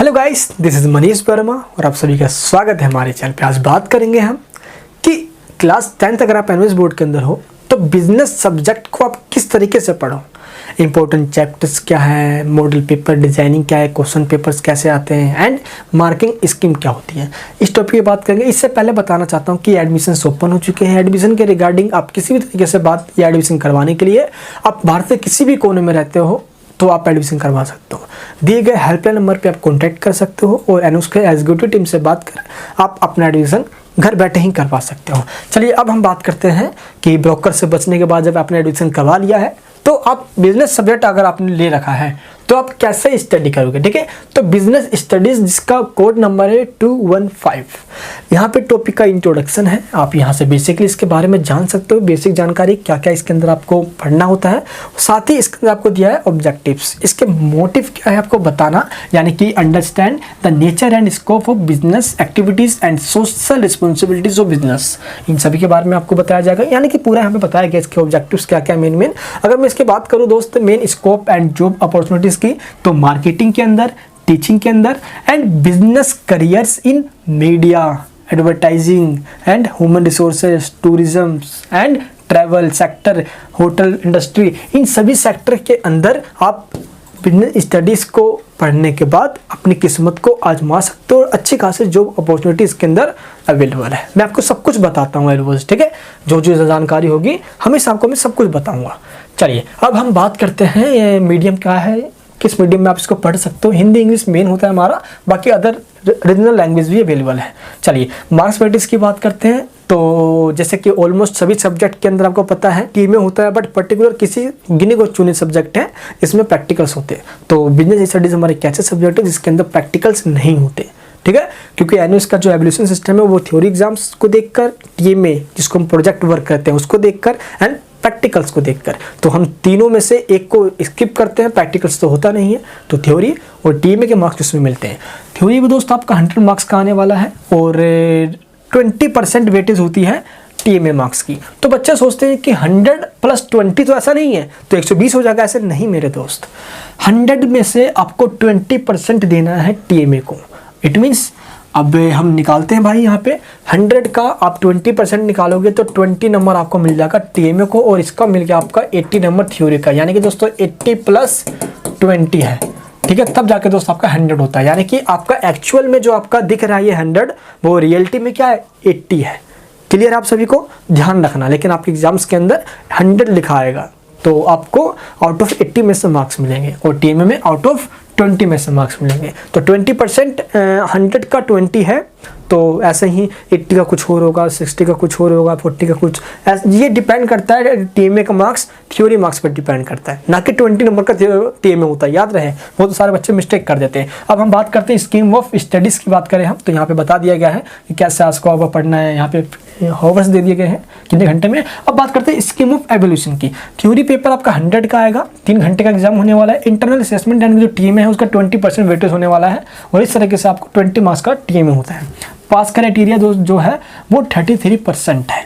Hello guys, this is Manish Verma और आप सभी का स्वागत है हमारे चैनल पे। आज बात करेंगे हम कि क्लास 10th अगर आप एनवीएस बोर्ड के अंदर हो तो बिजनेस सब्जेक्ट को आप किस तरीके से पढ़ो, इंपॉर्टेंट चैप्टर्स क्या है, मॉडल पेपर डिज़ाइनिंग क्या है, क्वेश्चन पेपर्स कैसे आते हैं एंड मार्किंग स्कीम क्या होती है, इस टॉपिक की बात करेंगे। इससे पहले बताना चाहता हूँ कि एडमिशन ओपन हो चुके हैं। एडमिशन के रिगार्डिंग आप किसी भी तरीके से बात या एडमिशन करवाने के लिए आप भारत के किसी भी कोने में रहते हो तो आप एडमिशन करवा सकते हो। दिए गए हेल्पलाइन नंबर पे आप कांटेक्ट कर सकते हो और एनवीएस के एग्जीक्यूटिव टीम से बात कर आप अपना एडमिशन घर बैठे ही करवा सकते हो। चलिए अब हम बात करते हैं कि ब्रोकर से बचने के बाद जब आपने एडमिशन करवा लिया है तो आप बिजनेस सब्जेक्ट अगर आपने ले रखा है तो आप कैसे स्टडी करोगे। ठीक है, तो बिजनेस स्टडीज़ जिसका कोड नंबर है 215, यहाँ पे टॉपिक का इंट्रोडक्शन है। आप यहाँ से बेसिकली इसके बारे में जान सकते हो, बेसिक जानकारी क्या क्या इसके अंदर आपको पढ़ना होता है। साथ ही इसके अंदर आपको दिया है ऑब्जेक्टिव्स, इसके मोटिव क्या है आपको बताना, यानी कि understand the nature and scope of business activities and social responsibilities of business. इन सभी के बारे में आपको बताया जाएगा, यानी कि पूरा यहाँ पे बताया गया इसके ऑब्जेक्टिव्स क्या क्या मेन। अगर मैं इसकी बात करूँ दोस्त main scope and job opportunities की, तो मार्केटिंग के अंदर, टीचिंग के अंदर and business careers in media, advertising and human resources, tourism and travel sector, hotel industry, इन सभी सेक्टर के अंदर आप बिजनेस स्टडीज़ को पढ़ने के बाद अपनी किस्मत को आजमा सकते हो और अच्छी खासी जॉब अपॉर्चुनिटीज़ के अंदर अवेलेबल है। मैं आपको सब कुछ बताता हूँ एलवोज, ठीक है, जो जो जानकारी होगी हमेशा आपको मैं सब कुछ बताऊँगा। चलिए अब हम बात करते हैं ये मीडियम क्या है, किस मीडियम में आप इसको पढ़ सकते हो। हिंदी इंग्लिश मेन होता है हमारा, बाकी अदर रीजनल लैंग्वेज भी अवेलेबल है। चलिए मार्क्स वेटेज की बात करते हैं। तो जैसे कि ऑलमोस्ट सभी सब्जेक्ट के अंदर आपको पता है टीम में होता है, बट पर्टिकुलर किसी गिने को चुने सब्जेक्ट है इसमें प्रैक्टिकल्स होते हैं। तो बिजनेस स्टडीज हमारे कैसे सब्जेक्ट है जिसके अंदर प्रैक्टिकल्स नहीं होते, ठीक है, क्योंकि एनवीएस का जो एवल्यूशन सिस्टम है वो थ्योरी एग्जाम्स को देखकर, टीएमए जिसको हम प्रोजेक्ट वर्क करते हैं उसको देखकर एंड प्रैक्टिकल्स को देखकर, तो हम तीनों में से एक को स्किप करते हैं। प्रैक्टिकल्स तो होता नहीं है, तो थ्योरी और टीएमए के मार्क्स उसमें मिलते हैं। थ्योरी में दोस्त आपका 100 मार्क्स का आने वाला है और 20% वेटेज होती है टीएमए मार्क्स की। तो बच्चे सोचते हैं कि 100 + 20 तो ऐसा नहीं है तो 120 हो जाएगा, ऐसे नहीं मेरे दोस्त। 100 में से आपको 20% देना है टीएमए को। इट मीन्स अब हम निकालते हैं भाई, यहाँ पे 100 का आप 20% निकालोगे तो 20 नंबर आपको मिल जाएगा टीएमए को और इसका मिल गया आपका 80 नंबर थ्योरी का, यानी कि दोस्तों 80 + 20 है, ठीक है, तब जाके दोस्त आपका 100 होता है। यानी कि आपका एक्चुअल में जो आपका दिख रहा है ये 100, वो रियलिटी में क्या है 80 है। क्लियर, आप सभी को ध्यान रखना, लेकिन आपके एग्जाम्स के अंदर 100 लिखा आएगा तो आपको आउट ऑफ 80 में से मार्क्स मिलेंगे और टीएमए में आउट ऑफ 20 में से मार्क्स मिलेंगे। तो 20% 100 का 20 है, तो ऐसे ही 80 का कुछ और होगा, 60 का कुछ और होगा, 40 का कुछ, ये डिपेंड करता है टीएमए का मार्क्स थ्योरी मार्क्स पर डिपेंड करता है, ना कि 20 नंबर का टीएमए होता है। याद रहे, वो तो सारे बच्चे मिस्टेक कर देते हैं। अब हम बात करते हैं स्कीम ऑफ स्टडीज़ की बात करें हम, तो यहाँ पे बता दिया गया है कि कैसे आपको अब पढ़ना है, यहाँ पे हावर्स दे दिए गए हैं कितने घंटे में। अब बात करते हैं स्कीम ऑफ एवोल्यूशन की। थ्योरी पेपर आपका 100 का आएगा, 3 घंटे का एग्जाम होने वाला है। इंटरनल असेसमेंट एंड जो टीएमए है उसका 20% वेटेज होने वाला है और इस तरीके से आपको 20 मार्क्स का टीएमए होता है। पास क्राइटेरिया जो है वो 33% है।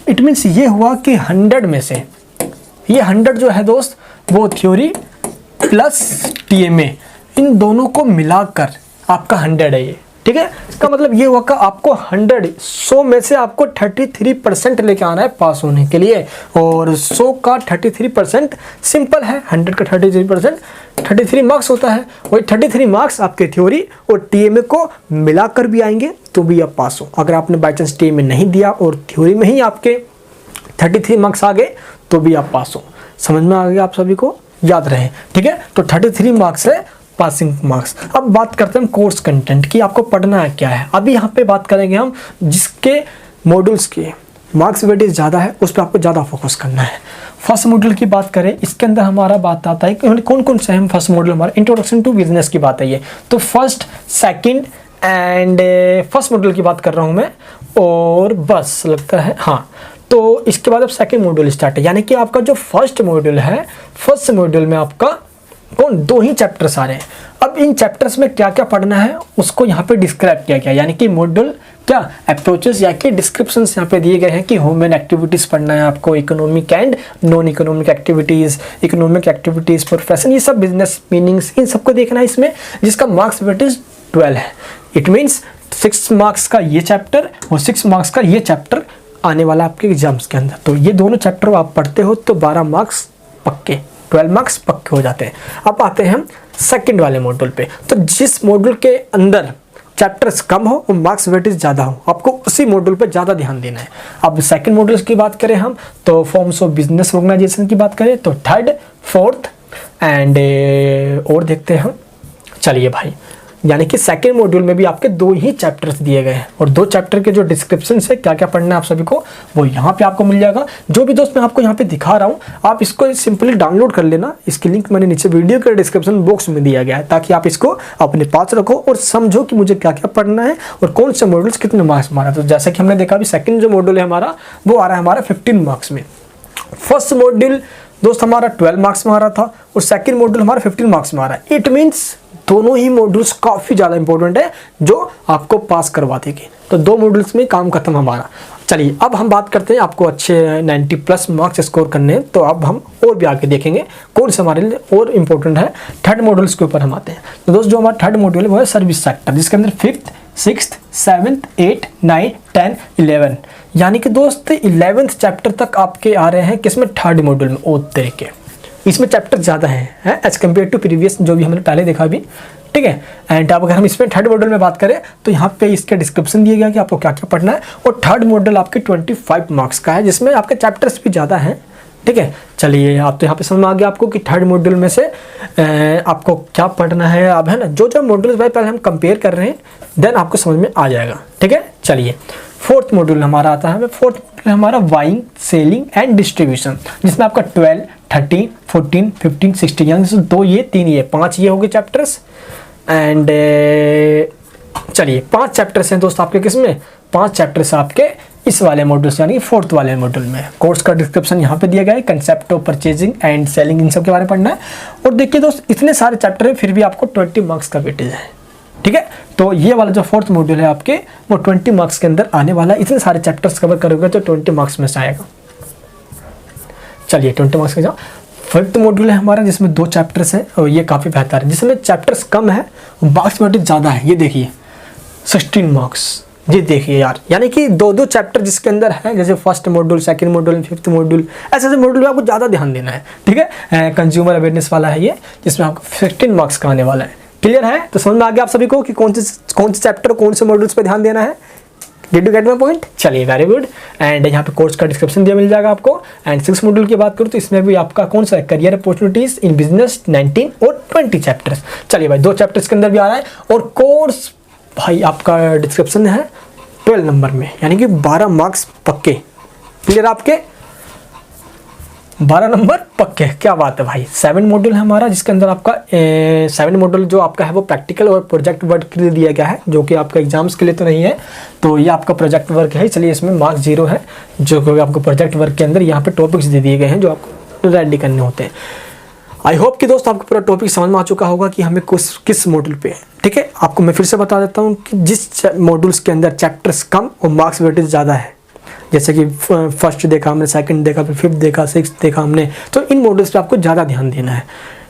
इट मीन्स ये हुआ कि 100 में से ये 100 जो है दोस्त वो थ्योरी प्लस टीएमए इन दोनों को मिलाकर आपका 100 है ये, ठीक है। इसका मतलब ये हुआ कि आपको 100 में से आपको 33% लेके आना है पास होने के लिए, और 100 का 33% सिंपल है, 100 का 33% 33 मार्क्स होता है। वही 33 मार्क्स आपके थ्योरी और टीएमए को मिलाकर भी आएंगे तो भी आप पास हो। अगर आपने बाई चांस टीएमए नहीं दिया और थ्योरी में ही आपके 33 मार्क्स आ गए तो भी आप पास हो। समझ में आ गया आप सभी को, याद रहे, ठीक है। तो 33 मार्क्स है पासिंग मार्क्स। अब बात करते हैं कोर्स कंटेंट की, आपको पढ़ना है क्या है। अभी यहाँ पे बात करेंगे हम जिसके मॉड्यूल्स के मार्क्स वेटेज ज़्यादा है उस पर आपको ज़्यादा फोकस करना है। फर्स्ट मॉड्यूल की बात करें, इसके अंदर हमारा बात आता है कि कौन कौन से हम फर्स्ट मॉड्यूल, हमारा इंट्रोडक्शन टू बिजनेस की बात है ये, तो first second and first module की बात कर रहा हूँ मैं, और बस लगता है हाँ, तो इसके बाद अब सेकंड मॉड्यूल स्टार्ट है। यानी कि आपका जो फर्स्ट मॉड्यूल है, फर्स्ट मॉड्यूल में आपका 2 ही चैप्टर्स आ रहे हैं। अब इन चैप्टर्स में क्या क्या पढ़ना है उसको यहाँ पे डिस्क्राइब किया गया, यानी कि मॉड्यूल क्या अप्रोचेस या कि डिस्क्रिप्शंस यहाँ पे दिए गए हैं कि ह्यूमन एक्टिविटीज़ पढ़ना है आपको, economic and non economic activities, economic activities, profession, ये सब बिजनेस मीनिंग्स, इन सबको देखना है इसमें, जिसका मार्क्स वेटेज 12 है। इट मीन्स 6 मार्क्स का ये चैप्टर और 6 मार्क्स का ये चैप्टर आने वाला आपके एग्जाम्स के अंदर। तो ये दोनों चैप्टर आप पढ़ते हो तो 12 मार्क्स पक्के, 12 मार्क्स पक्के हो जाते हैं। अब आते हैं हम सेकंड वाले मॉड्यूल पे। तो जिस मॉड्यूल के अंदर चैप्टर्स कम हो और मार्क्स वेटेज ज़्यादा हो, आपको उसी मॉड्यूल पे ज़्यादा ध्यान देना है। अब सेकंड मॉड्यूल की बात करें हम तो फॉर्म्स ऑफ बिजनेस ऑर्गेनाइजेशन की बात करें तो थर्ड, फोर्थ एंड और देखते हैं हम। चलिए भाई, यानी कि सेकंड मॉड्यूल में भी आपके 2 ही चैप्टर्स दिए गए हैं और 2 चैप्टर के जो डिस्क्रिप्शन है क्या क्या पढ़ना है आप सभी को वो यहाँ पे आपको मिल जाएगा। जो भी दोस्त मैं आपको यहाँ पे दिखा रहा हूँ आप इसको सिंपली डाउनलोड कर लेना। इसकी लिंक मैंने नीचे वीडियो के डिस्क्रिप्शन बॉक्स में दिया गया है ताकि आप इसको अपने पास रखो और समझो कि मुझे क्या क्या पढ़ना है और कौन से मॉड्यूल्स कितने मार्क्स मारा। तो जैसा कि हमने देखा अभी सेकेंड जो मॉड्यूल है हमारा वो आ रहा है हमारा 15 मार्क्स में। फर्स्ट मॉड्यूल दोस्त हमारा 12 मार्क्स में आ रहा था और सेकंड मॉड्यूल हमारा 15 मार्क्स में आ रहा है। इट मीन्स दोनों ही मॉड्यूल्स काफ़ी ज़्यादा इंपॉर्टेंट है जो आपको पास करवा देंगे। तो 2 मॉड्यूल्स में काम खत्म हमारा। चलिए अब हम बात करते हैं आपको अच्छे 90+ मार्क्स स्कोर करने हैं तो अब हम और भी आगे देखेंगे कौन से हमारे लिए और इम्पोर्टेंट है। थर्ड मॉड्यूल्स के ऊपर हम आते हैं। तो दोस्त जो हमारा थर्ड मॉड्यूल है वो है सर्विस सेक्टर, जिसके अंदर 5th, 6th, 7th, 8th, 9th, 10th, 11 यानी कि दोस्त 11th चैप्टर तक आपके आ रहे हैं किसमें, थर्ड मॉड्यूल में। ओ तरीके इसमें चैप्टर ज़्यादा हैं एज कम्पेयर टू प्रीवियस जो भी हमने पहले देखा अभी, ठीक है। एंड अब अगर हम इसमें थर्ड मॉड्यूल में बात करें तो यहाँ पे इसके डिस्क्रिप्शन दिया गया कि आपको क्या क्या पढ़ना है और थर्ड मॉड्यूल आपके 25 मार्क्स का है जिसमें आपके चैप्टर्स भी ज़्यादा हैं, ठीक है। चलिए आप तो यहाँ पे समझ में आ गया आपको कि थर्ड मॉड्यूल में से आपको क्या पढ़ना है। अब है ना जो मॉड्यूल्स भाई पहले हम कंपेयर कर रहे हैं देन आपको समझ में आ जाएगा, ठीक है। चलिए फोर्थ मॉड्यूल हमारा आता है, फोर्थ मॉड्यूल हमारा बाइंग, सेलिंग एंड डिस्ट्रीब्यूशन, जिसमें आपका 12, 13, 14, 15, 16 यानी 2 ये 3 ये 5 ये हो गए चैप्टर्स। एंड चलिए 5 चैप्टर्स हैं दोस्त आपके किसमें, 5 चैप्टर्स आपके इस वाले मॉड्यूल से यानी फोर्थ वाले मॉड्यूल में। कोर्स का डिस्क्रिप्शन यहाँ पे दिया गया है, concept of purchasing and selling इन सब के बारे में पढ़ना है। और देखिए दोस्त इतने सारे चैप्टर है फिर भी आपको 20 मार्क्स का वेटेज है, ठीक है। तो ये वाला जो फोर्थ मॉड्यूल है आपके वो 20 मार्क्स के अंदर आने वाला है। इतने सारे चैप्टर्स कवर करोगे तो 20 मार्क्स में से आएगा। चलिए 20 मार्क्स के जाओ। फिफ्थ मॉड्यूल है हमारा जिसमें 2 चैप्टर्स हैं और ये काफ़ी बेहतर है। जिसमें चैप्टर्स कम है मार्क्स वेटेज ज़्यादा है। ये देखिए 16 मार्क्स, ये देखिए यार, यानी कि 2 चैप्टर जिसके अंदर है, जैसे first module, second module, fifth module, ऐसे मॉड्यूल में आपको ज़्यादा ध्यान देना है, ठीक है। कंज्यूमर अवेयरनेस वाला है ये जिसमें आपको 16 मार्क्स का आने वाला है। क्लियर है? तो समझ में आ गया आप सभी को कि कौन से चैप्टर कौन से मॉड्यूल्स पे ध्यान देना है। Did you get my point? चलिए वेरी गुड। एंड यहाँ पे कोर्स का डिस्क्रिप्शन दिया मिल जाएगा आपको। एंड 6 मॉड्यूल की बात करूँ तो इसमें भी आपका कौन सा है, करियर अपॉर्चुनिटीज इन बिजनेस, 19 और 20 चैप्टर्स। चलिए भाई 2 चैप्टर्स के अंदर भी आ रहा है और कोर्स भाई आपका डिस्क्रिप्शन है 12 नंबर में, यानी कि 12 मार्क्स पक्के। क्लियर आपके 12 नंबर पक्के, क्या बात है भाई। 7 मॉड्यूल है हमारा जिसके अंदर आपका 7 मॉड्यूल जो आपका है वो प्रैक्टिकल और प्रोजेक्ट वर्क के लिए दिया गया है, जो कि आपका एग्जाम्स के लिए तो नहीं है। तो ये आपका प्रोजेक्ट वर्क है। चलिए इसमें मार्क्स 0 है, जो कि आपको प्रोजेक्ट वर्क के अंदर यहाँ पे टॉपिक्स दे दिए गए हैं जो आपको रेडी करने होते हैं। आई होप कि दोस्त आपको पूरा टॉपिक समझ में आ चुका होगा कि हमें किस मॉड्यूल पे है, ठीक है। आपको मैं फिर से बता देता हूँ कि जिस मॉड्यूल्स के अंदर चैप्टर्स कम और मार्क्स वेटेज ज़्यादा है, जैसे कि फर्स्ट देखा हमने, सेकंड देखा, फिर फिफ्थ देखा, सिक्स्थ देखा हमने, तो इन मॉड्यूल्स पे आपको ज़्यादा ध्यान देना है,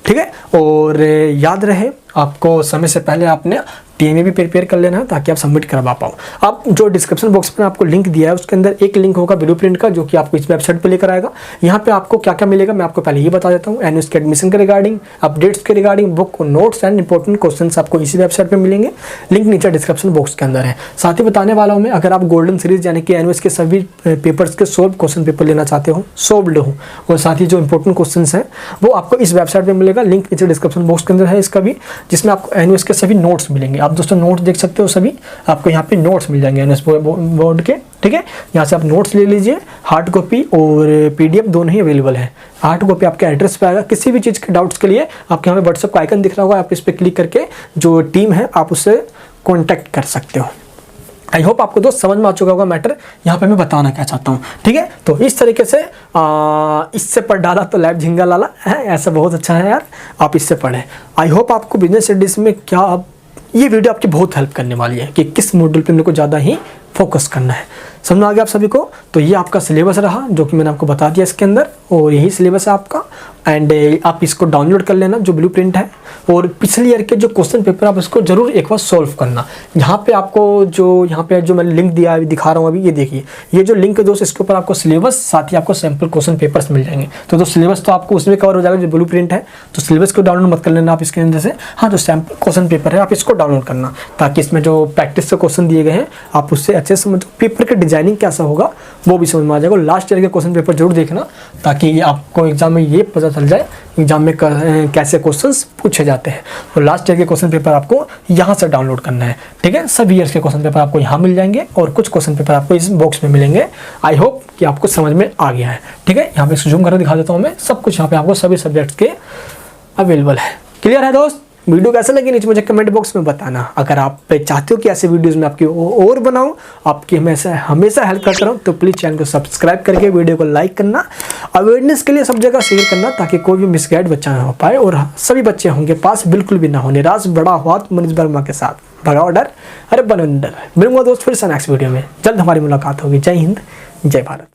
ठीक है। और याद रहे आपको समय से पहले आपने टीएमए भी प्रिपेयर कर लेना है ताकि आप सबमिट करवा पाओ। अब जो डिस्क्रिप्शन बॉक्स में आपको लिंक दिया है उसके अंदर एक लिंक होगा ब्लूप्रिंट का, जो कि आपको इस वेबसाइट पे लेकर आएगा। यहाँ पे आपको क्या क्या मिलेगा मैं आपको पहले ही बता देता हूँ। एनुअल के एडमिशन के रिगार्डिंग, अपडेट्स के regarding, book notes and important questions आपको इसी वेबसाइट पे मिलेंगे। लिंक नीचे डिस्क्रिप्शन बॉक्स के अंदर है। साथ ही बताने वाला हूँ मैं, अगर आप गोल्डन सीरीज यानी कि एनुअल के सभी पेपर्स के सोल्व क्वेश्चन पेपर लेना चाहते हो, सोल्व्ड हो, और साथ ही जो इंपॉर्टेंट क्वेश्चन हैं वो आपको इस वेबसाइट पर मिलेगा। लिंक नीचे डिस्क्रिप्शन बॉक्स के अंदर है इसका भी, जिसमें आपको एनुअल के सभी नोट्स मिलेंगे। आप दोस्तों नोट्स देख सकते हो, सभी आपको यहाँ पे नोट्स मिल जाएंगे एनएस बोर्ड के, ठीक है। यहाँ से आप नोट्स ले लीजिए, हार्ड कॉपी और पीडीएफ दोनों ही अवेलेबल है। हार्ड कॉपी आपके एड्रेस पे आएगा। किसी भी चीज़ के डाउट्स के लिए आपके यहाँ पे व्हाट्सएप का आइकन दिख रहा होगा, आप इस पर क्लिक करके जो टीम है आप उससे कॉन्टैक्ट कर सकते हो। आई होप आपको दोस्त समझ में आ चुका होगा मैटर, यहाँ पे मैं बताना क्या चाहता हूँ, ठीक है। तो इस तरीके से इससे पढ़ डाला तो लैब झिंगा लाला है, ऐसा बहुत अच्छा है यार, आप इससे पढ़ें। आई होप आपको बिजनेस स्टडीज़ में क्या ये वीडियो आपकी बहुत हेल्प करने वाली है कि किस मॉड्यूल पे मेरे को ज़्यादा ही फोकस करना है। समझ में आ गया आप सभी को? तो ये आपका सिलेबस रहा जो कि मैंने आपको बता दिया इसके अंदर, और यही सिलेबस है आपका। एंड आप इसको डाउनलोड कर लेना जो ब्लूप्रिंट है, और पिछले ईयर के जो क्वेश्चन पेपर आप इसको जरूर एक बार सॉल्व करना। यहाँ पे आपको जो मैंने लिंक दिया है, दिखा रहा हूँ अभी, ये देखिए, ये जो लिंक है दोस्त, इसके ऊपर आपको सिलेबस साथ ही आपको सैम्पल क्वेश्चन पेपर्स मिल जाएंगे। तो सिलेबस तो आपको उसमें कवर हो जाएगा जो ब्लूप्रिंट है, तो सिलेबस को डाउनलोड मत कर लेना आप इसके अंदर से। हाँ, जो सैम्पल क्वेश्चन पेपर है आप इसको डाउनलोड करना, ताकि इसमें जो प्रैक्टिस से क्वेश्चन दिए गए हैं आप उससे अच्छे से समझ, पेपर की डिजाइनिंग कैसा होगा वो भी समझ में आ जाएगा। लास्ट ईयर के क्वेश्चन पेपर जरूर देखना, ताकि आपको एग्जाम में ये पता चल जाए एग्जाम में कैसे क्वेश्चंस पूछे जाते हैं। तो लास्ट ईयर के क्वेश्चन पेपर आपको यहाँ से डाउनलोड करना है, ठीक है। सब ईयर्स के क्वेश्चन पेपर आपको यहाँ मिल जाएंगे, और कुछ क्वेश्चन पेपर आपको इस बॉक्स में मिलेंगे। आई होप कि आपको समझ में आ गया है, ठीक है। यहाँ पे जूम करके दिखा देता हूँ मैं, सब कुछ यहाँ पे आपको सभी सब्जेक्ट्स के अवेलेबल है। क्लियर है दोस्त? वीडियो कैसा लगी नीचे मुझे कमेंट बॉक्स में बताना। अगर आप चाहते हो कि ऐसे वीडियोस में आपकी और बनाऊं, आपकी हमेशा हेल्प करता रहूं, तो प्लीज़ चैनल को सब्सक्राइब करके वीडियो को लाइक करना, अवेयरनेस के लिए सब जगह शेयर करना, ताकि कोई भी मिसगाइड बच्चा ना हो पाए, और सभी बच्चे होंगे पास बिल्कुल भी ना हो। निराश बड़ा हुआ मनीष वर्मा के साथ, भगाओ डर, अरे बनो डर। मिलूंगा दोस्त फिर से नेक्स्ट वीडियो में, जल्द हमारी मुलाकात होगी। जय हिंद, जय भारत।